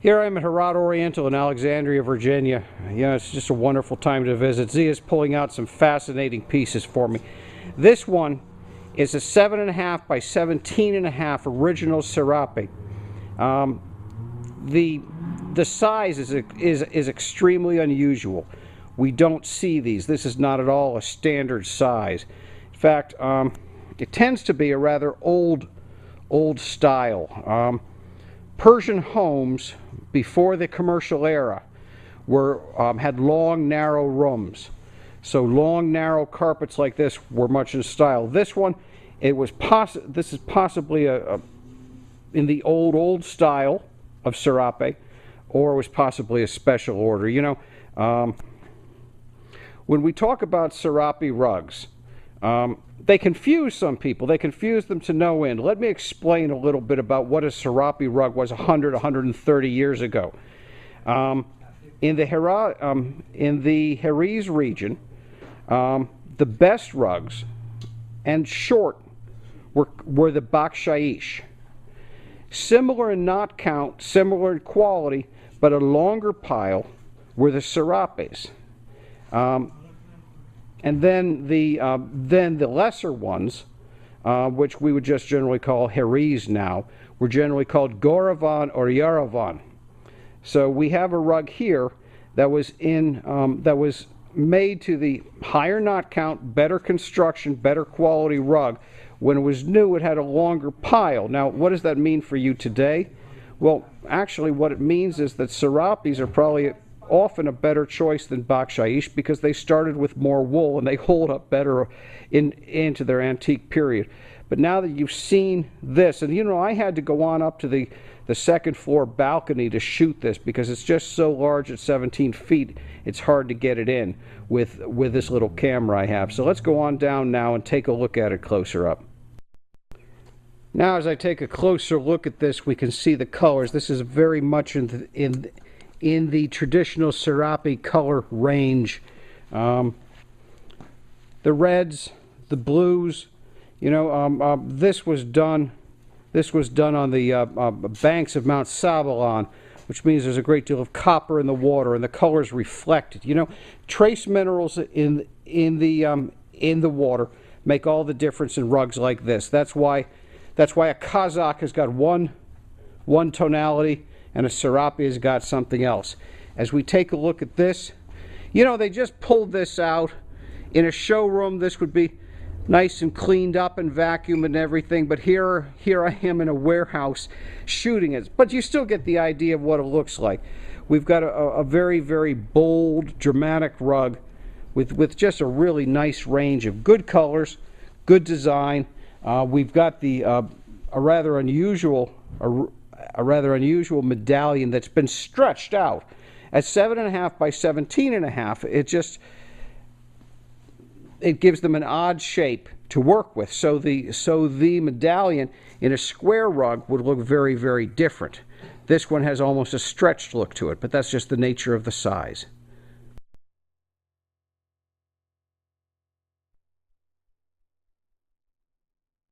Here I am at Herod Oriental in Alexandria, Virginia. You know, it's just a wonderful time to visit. Zia's pulling out some fascinating pieces for me. This one is a 7.5 by 17.5 original serapi. The size is extremely unusual. We don't see these. This is not at all a standard size. In fact, it tends to be a rather old style. Persian homes before the commercial era had long, narrow rooms. So long, narrow carpets like this were much in style. This one, this is possibly in the old style of serape, or it was possibly a special order. You know, when we talk about serapi rugs, they confuse some people. They confuse them to no end. Let me explain a little bit about what a serapi rug was 130 years ago. In the Heriz region, the best rugs and short were the bakshayish. Similar in knot count, similar in quality, but a longer pile were the serapis. And then the lesser ones, which we would just generally call Heriz now, were generally called Goravan or Yaravan. So we have a rug here that was made to the higher knot count, better construction, better quality rug. When it was new, it had a longer pile. Now, what does that mean for you today? Well, actually, what it means is that serapis are probably often a better choice than bakshayish because they started with more wool and they hold up better into their antique period. But now that you've seen this, and you know, I had to go on up to the second floor balcony to shoot this because it's just so large at 17 feet, it's hard to get it in with this little camera I have. So let's go on down now and take a look at it closer up. Now as I take a closer look at this, we can see the colors. This is very much in the traditional serapi color range. The reds, the blues, you know, this was done on the banks of Mount Sabalon, which means there's a great deal of copper in the water and the colors reflected. You know, trace minerals in the water make all the difference in rugs like this. That's why a Kazakh has got one tonality and a serapi has got something else. As we take a look at this, you know, they just pulled this out. In a showroom, this would be nice and cleaned up and vacuumed and everything, but here I am in a warehouse shooting it. But you still get the idea of what it looks like. We've got a very, very bold, dramatic rug with just a really nice range of good colors, good design. We've got a rather unusual medallion that's been stretched out at 7.5 by 17.5. It gives them an odd shape to work with. So the medallion in a square rug would look very, very different. This one has almost a stretched look to it, but that's just the nature of the size.